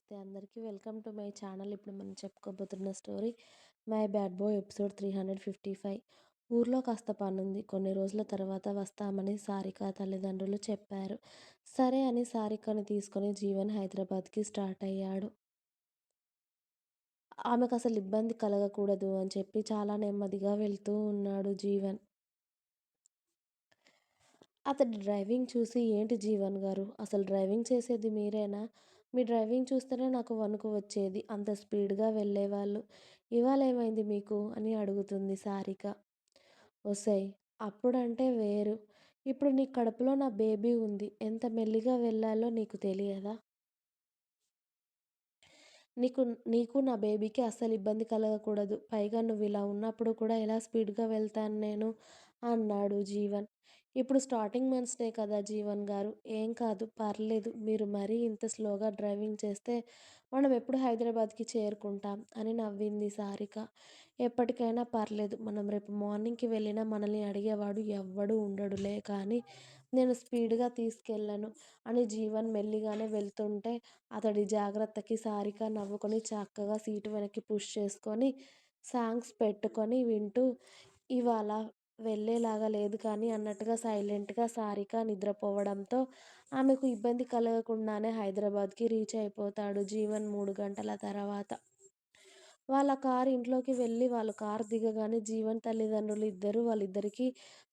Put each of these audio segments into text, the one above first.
నమస్తే అందరికీ. Welcome to my channel. ఇప్పుడు మనం చెప్పుకోబోతున్న story 'my bad boy' episode 355. ఊర్లో కాస్త పనుంది. కొన్ని రోజుల తర్వాత వస్తామని సారిక తల్లిదండ్రులు చెప్పారు. సరే అని సారికను తీసుకొని జీవన్ హైదరాబాద్కి స్టార్ట్ అయ్యాడు. ఆమెకసలు ఇబ్బంది కలగకూడదు అని చెప్పి చాలా నెమ్మదిగా వెళ్తూ ఉన్నాడు జీవన్. అతడి డ్రైవింగ్ చూసి, "ఏంటి జీవన్ గారు, అసలు డ్రైవింగ్ చేసేది మీరేనా? మీ డ్రైవింగ్ చూస్తేనే నాకు వణుకు వచ్చేది. అంత స్పీడ్‌గా వెళ్ళేవాళ్ళు. ఇవాళేమైంది మీకు?" అని అడుగుతుంది సారిక. ఒసేయ్! అప్పుడంటే వేరు. ఇప్పుడు నీ కడుపులో నా బేబీ ఉంది. ఎంత మెల్లిగా వెళ్ళాలో నీకు తెలియదా? నీకు నీకు నా బేబీకి అస్సలు ఇబ్బంది కలగకూడదు. పైగా నువ్విలా ఉన్నప్పుడు కూడా ఎలా స్పీడ్‌గా వెళ్తాను నేను అన్నాడు జీవన్. ఇప్పుడు స్టార్టింగ్ మంత్స్‌నే కదా జీవన్ గారు. ఏం కాదు, పర్లేదు. మీరు మరీ ఇంత స్లోగా డ్రైవింగ్ చేస్తే మనం ఎప్పుడు హైదరాబాద్‌కి చేరుకుంటాం అని నవ్వింది సారిక. ఎప్పటికైనా పర్లేదు. మనం రేపు మార్నింగ్‌కి వెళ్ళినా మనల్ని అడిగేవాడు ఎవ్వడూ ఉండడులే కానీ నేను స్పీడ్‌గా తీసుకెళ్ళను అని జీవన్ మెల్లిగానే వెళ్తుంటే అతడి జాగ్రత్తకి సారిక నవ్వుకొని చక్కగా సీటు వెనక్కి పుష్ చేసుకొని సాంగ్స్ పెట్టుకొని వింటూ ఇవాళ వెళ్ళేలాగా లేదు కానీ అన్నట్టుగా సైలెంట్‌గా సారిక నిద్రపోవడంతో ఆమెకు ఇబ్బంది కలగకుండానే హైదరాబాద్‌కి రీచ్ అయిపోతాడు జీవన్ 3 గంటల తర్వాత. వాళ్ళ కారు ఇంట్లోకి వెళ్ళి వాళ్ళు కారు దిగగానే జీవన్ తల్లిదండ్రులు ఇద్దరూ వాళ్ళిద్దరికీ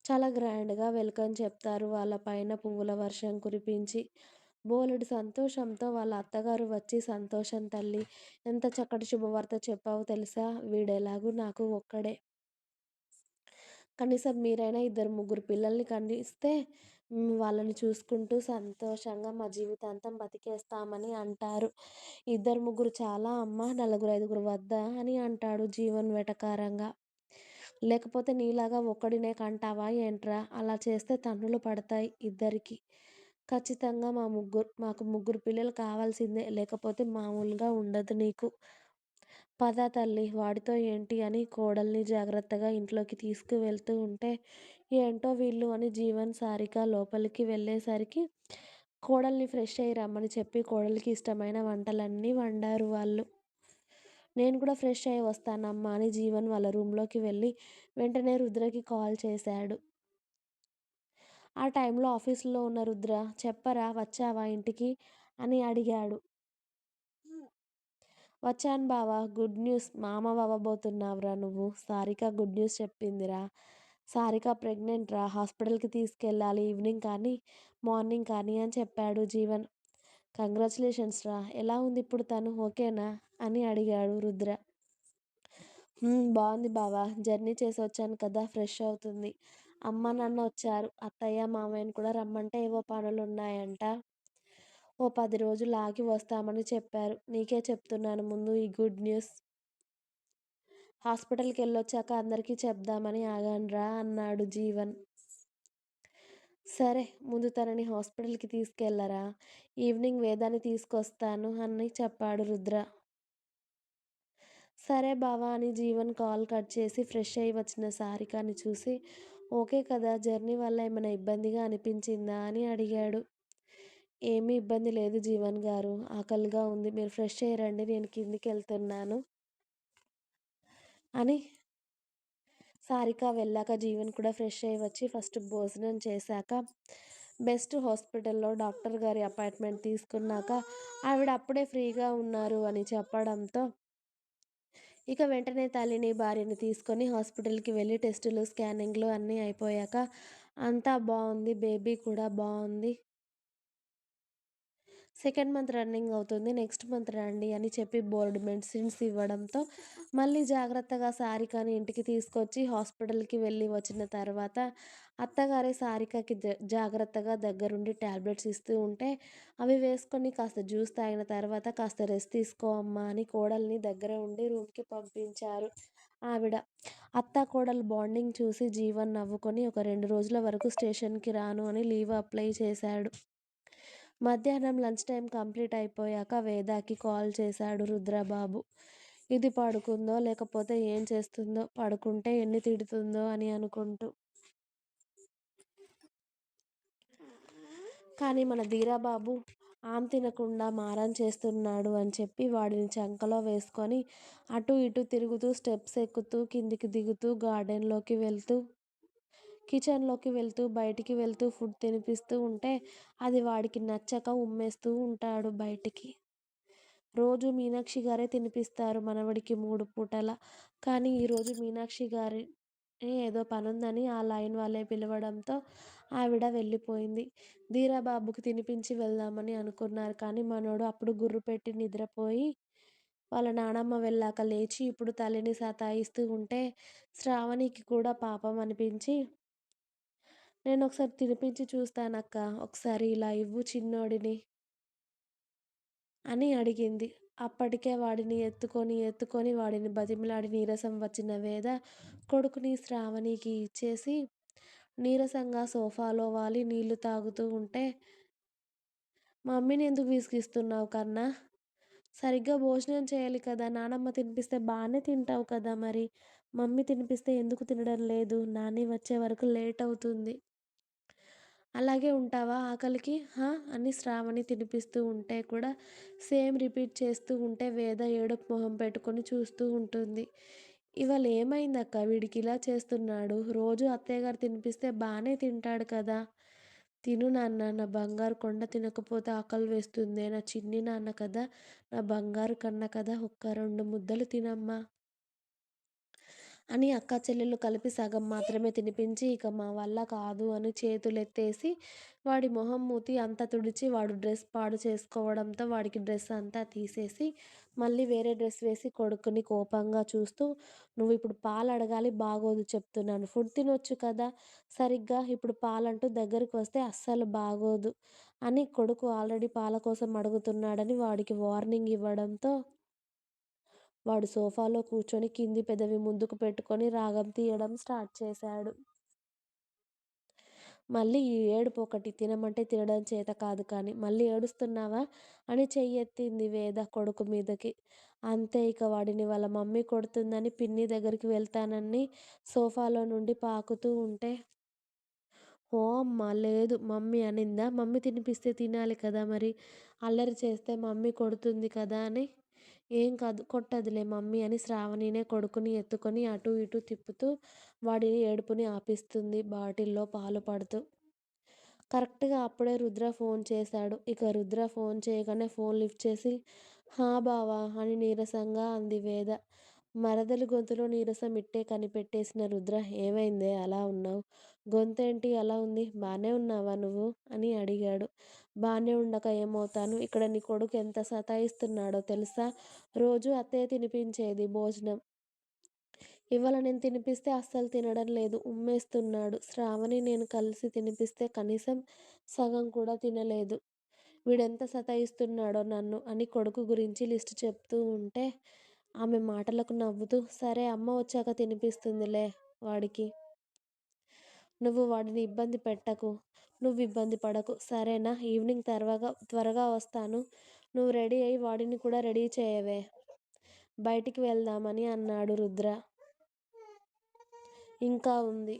చాలా గ్రాండ్‌గా వెల్కమ్ చెప్తారు. వాళ్ళ పైన పువ్వుల వర్షం కురిపించి. బోలెడు సంతోషంతో వాళ్ళ అత్తగారు వచ్చి, "సంతోషం తల్లి, ఎంత చక్కటి శుభవార్త చెప్పావో తెలుసా? వీడెలాగూ నాకు ఒక్కడే. కనీసం మీరైనా ఇద్దరు ముగ్గురు పిల్లల్ని కనిస్తే వాళ్ళని చూసుకుంటూ సంతోషంగా మా జీవితాంతం బతికేస్తామని" అంటారు. "ఇద్దరు ముగ్గురు చాలా అమ్మా, నలుగురు ఐదుగురు వద్దా?" అని అంటాడు జీవన్ వెటకారంగా. "లేకపోతే నీలాగా ఒక్కడినే కంటావా ఏంట్రా? అలా చేస్తే తన్నులు పడతాయి ఇద్దరికీ. ఖచ్చితంగా మాకు ముగ్గురు పిల్లలు కావాల్సిందే. లేకపోతే మామూలుగా ఉండదు నీకు. పద తల్లి, వాడితో ఏంటి" అని కోడల్ని జాగ్రత్తగా ఇంట్లోకి తీసుకువెళ్తూ ఉంటే, ఏంటో వీళ్ళు అని జీవన్, సారిక లోపలికి వెళ్ళేసరికి కోడల్ని ఫ్రెష్ అయ్యి రమ్మని చెప్పి కోడలికి ఇష్టమైన వంటలన్నీ వండారు వాళ్ళు. "నేను కూడా ఫ్రెష్ అయ్యి వస్తానమ్మా" అని జీవన్ వాళ్ళ రూమ్‌లోకి వెళ్ళి వెంటనే రుద్రకి కాల్ చేశాడు. ఆ టైంలో ఆఫీస్‌లో ఉన్న రుద్ర, "చెప్పరా, వచ్చావా ఇంటికి?" అని అడిగాడు. "వచ్చాను బావ. Good news. మామవ్వబోతున్నావురా నువ్వు. సారిక గుడ్ న్యూస్ చెప్పిందిరా. సారిక ప్రెగ్నెంట్ రా. హాస్పిటల్‌కి తీసుకెళ్ళాలి ఈవినింగ్ కానీ, మార్నింగ్ కానీ" అని చెప్పాడు జీవన్. "కంగ్రాచ్యులేషన్స్ రా. ఎలా ఉంది ఇప్పుడు తను, ఓకేనా?" అని అడిగాడు రుద్ర. బావుంది బావ. జర్నీ చేసొచ్చాను కదా, ఫ్రెష్ అవుతుంది. అమ్మ, నాన్న వచ్చారు. అత్తయ్య, మామయ్యని కూడా రమ్మంటే ఏవో పనులున్నాయంట. ఓ 10 రోజులు ఆగి వస్తామని చెప్పారు. నీకే చెప్తున్నాను ముందు ఈ గుడ్ న్యూస్. హాస్పిటల్‌కెళ్ళొచ్చాక అందరికీ చెప్దామని ఆగానురా అన్నాడు జీవన్. సరే, ముందు తనని హాస్పిటల్‌కి తీసుకెళ్లరా. ఈవినింగ్ వేదాన్ని తీసుకొస్తాను అని చెప్పాడు రుద్ర. సరే బావ అని జీవన్ కాల్ కట్ చేసి ఫ్రెష్ అయ్యి వచ్చిన సారికని చూసి, ఓకే కదా, జర్నీ వల్ల ఏమైనా ఇబ్బందిగా అనిపించిందా అని అడిగాడు. ఏమీ ఇబ్బంది లేదు జీవన్ గారు. ఆకలిగా ఉంది. మీరు ఫ్రెష్ అయ్యి రండి, నేను కిందికెళ్తున్నాను అని సారిక వెళ్ళాక జీవన్ కూడా ఫ్రెష్ అయ్యి వచ్చి ఫస్ట్ భోజనం చేశాక, బెస్ట్ హాస్పిటల్‌లో డాక్టర్ గారి అపాయింట్మెంట్ తీసుకున్నాక ఆవిడ అప్పుడే ఫ్రీగా ఉన్నారు అని చెప్పడంతో ఇక వెంటనే తల్లిని, భార్యని తీసుకొని హాస్పిటల్‌కి వెళ్ళి టెస్టులు, స్కానింగ్‌లు అన్నీ అయిపోయాక అంతా బావుంది. బేబీ కూడా బావుంది. సెకండ్ మంత్ రన్నింగ్ అవుతుంది. నెక్స్ట్ మంత్ రండి అని చెప్పి బోలెడు మెడిసిన్స్ ఇవ్వడంతో మళ్ళీ జాగ్రత్తగా సారికని ఇంటికి తీసుకొచ్చి హాస్పిటల్‌కి వెళ్ళి వచ్చిన తర్వాత అత్తగారే సారికకి జాగ్రత్తగా దగ్గరుండి టాబ్లెట్స్ ఇస్తూ ఉంటే, అవి వేసుకొని కాస్త జ్యూస్ తాగిన తర్వాత "కాస్త రెస్ట్ తీసుకో అమ్మా" అని కోడల్ని దగ్గర ఉండి రూమ్‌కి పంపించారు ఆవిడ. అత్త, కోడలు బాండింగ్ చూసి జీవన్ నవ్వుకొని ఒక 2 రోజుల వరకు స్టేషన్‌కి రాను అని లీవ్ అప్లై చేశాడు. మధ్యాహ్నం లంచ్ టైమ్ కంప్లీట్ అయిపోయాక వేదాకి కాల్ చేశాడు రుద్రబాబు. ఇది పడుకుందో లేకపోతే ఏం చేస్తుందో, పడుకుంటే ఎన్ని తిడుతుందో అని అనుకుంటూ. కానీ మన ధీరాబాబు ఆమె తినకుండా మారం చేస్తున్నాడు అని చెప్పి వాడిని చంకలో వేసుకొని అటు ఇటు తిరుగుతూ స్టెప్స్ ఎక్కుతూ కిందికి దిగుతూ గార్డెన్‌లోకి వెళ్తూ, కిచెన్‌లోకి వెళ్తూ, బయటికి వెళ్తూ ఫుడ్ తినిపిస్తూ ఉంటే అది వాడికి నచ్చక ఉమ్మేస్తూ ఉంటాడు బయటికి. రోజు మీనాక్షి గారే తినిపిస్తారు మనవడికి 3 పూటల. కానీ ఈరోజు మీనాక్షి గారి ఏదో పనుందని ఆ లైన్ వాళ్ళే పిలవడంతో ఆవిడ వెళ్ళిపోయింది. ధీరా బాబుకి తినిపించి వెళ్దామని అనుకున్నారు. కానీ మనోడు అప్పుడు గుర్రు పెట్టి నిద్రపోయి, వాళ్ళ నానమ్మ వెళ్ళాక లేచి ఇప్పుడు తల్లిని సతాయిస్తూ ఉంటే శ్రావణికి కూడా పాపం అనిపించి, "నేనొకసారి తినిపించి చూస్తానక్కా. ఒకసారి ఇలా ఇవ్వు చిన్నోడిని" అని అడిగింది. అప్పటికే వాడిని ఎత్తుకొని వాడిని బతిమిలాడి నీరసం వచ్చిన వేద కొడుకుని శ్రావణికి ఇచ్చేసి నీరసంగా సోఫాలో వాలి నీళ్లు తాగుతూ ఉంటే, "మమ్మీని ఎందుకు విసిగిస్తున్నావు కన్నా? సరిగ్గా భోజనం చేయాలి కదా! నానమ్మ తినిపిస్తే బానే తింటావు కదా మరి! మమ్మీ తినిపిస్తే ఎందుకు తినడం లేదు? నాని వచ్చే వరకు లేట్ అవుతుంది." అలాగే ఉంటావా ఆకలికి? హా! అని శ్రావణి తినిపిస్తూ ఉంటే కూడా సేమ్ రిపీట్ చేస్తూ ఉంటే వేద ఏడుపు మొహం పెట్టుకొని చూస్తూ ఉంటుంది. ఇవాళ ఏమైందక్కా వీడికిలా చేస్తున్నాడు? రోజూ అత్తయ్యగారు తినిపిస్తే బానే తింటాడు కదా! తిను నాన్న నా బంగారు కొండ తినకపోతే ఆకలి వేస్తుందే నా చిన్ని నాన్న కదా! నా బంగారు కన్న కదా! ఒక్క 2 ముద్దలు తినమ్మా! అని అక్కా చెల్లెళ్ళు కలిపి సగం మాత్రమే తినిపించి, ఇక మా వల్ల కాదు అని చేతులెత్తేసి, వాడి మొహం, మూతి అంతా తుడిచి, వాడు డ్రెస్ పాడు చేసుకోవడంతో వాడికి డ్రెస్ అంతా తీసేసి, మళ్ళీ వేరే డ్రెస్ వేసి కొడుకుని కోపంగా చూస్తూ, "నువ్విప్పుడు పాలడగాలి బాగోదు చెప్తున్నాను. ఫుడ్ తినొచ్చు కదా! సరిగ్గా ఇప్పుడు పాలంటూ దగ్గరికి వస్తే అస్సలు బాగోదు" అని కొడుకు ఆల్రెడీ పాల కోసం అడుగుతున్నాడని వాడికి వార్నింగ్ ఇవ్వడంతో వాడు సోఫాలో కూర్చొని కింది పెదవి ముందుకు పెట్టుకొని రాగం తీయడం స్టార్ట్ చేశాడు. మళ్ళీ ఈ ఏడుపొకటి తినమంటే తినడం చేత కాదు కానీ, "మళ్ళీ ఏడుస్తున్నావా?" అని చెయ్యెత్తింది వేద కొడుకు మీదకి. అంతే ఇక వాడిని వాళ్ళ మమ్మీ కొడుతుందని పిన్ని దగ్గరికి వెళ్తానని సోఫాలో నుండి పాకుతూ ఉంటే, "ఓ అమ్మ! లేదు మమ్మీ అనిందా? మమ్మీ తినిపిస్తే తినాలి కదా మరి! అల్లరి చేస్తే మమ్మీ కొడుతుంది కదా!" అని, "ఏం కాదు కొట్టదులే మమ్మీ" అని శ్రావణినే కొడుకుని ఎత్తుకొని అటూ ఇటూ తిప్పుతూ వాడి ఏడుపుని ఆపిస్తుంది బాటిల్‌లో పాలు పడుతూ. కరెక్ట్‌గా అప్పుడే రుద్ర ఫోన్ చేశాడు. ఇక రుద్ర ఫోన్ చేయగానే ఫోన్ లిఫ్ట్ చేసి, "హా బావా" అని నీరసంగా అంది వేద. మరదలి గొంతులో నీరసం ఇట్టే కనిపెట్టేసిన రుద్ర, "ఏమైందే అలా ఉన్నావు? గొంతేంటి అలా ఉంది? బానే ఉన్నావా నువ్వు?" అని అడిగాడు. "బానే ఉండక ఏమవుతాను? ఇక్కడ నీ కొడుకు ఎంత సతాయిస్తున్నాడో తెలుసా? రోజూ అత్తయ్య తినిపించేది భోజనం. ఇవాళ నేను తినిపిస్తే అస్సలు తినడం లేదు. ఉమ్మేస్తున్నాడు. శ్రావణి నేను కలిసి తినిపిస్తే కనీసం సగం కూడా తినలేదు. వీడెంత సతాయిస్తున్నాడో నన్ను" అని కొడుకు గురించి లిస్ట్ చెప్తూ ఉంటే, ఆమె మాటలకు నవ్వుతూ, "సరే అమ్మ వచ్చాక తినిపిస్తుందిలే వాడికి. నువ్వు వాడిని ఇబ్బంది పెట్టకు. నువ్వు ఇబ్బంది పడకు. సరేనా? ఈవినింగ్ త్వరగా వస్తాను. నువ్వు రెడీ అయ్యి వాడిని కూడా రెడీ చేయవే. బయటికి వెళ్దామని" అన్నాడు రుద్ర. ఇంకా ఉంది.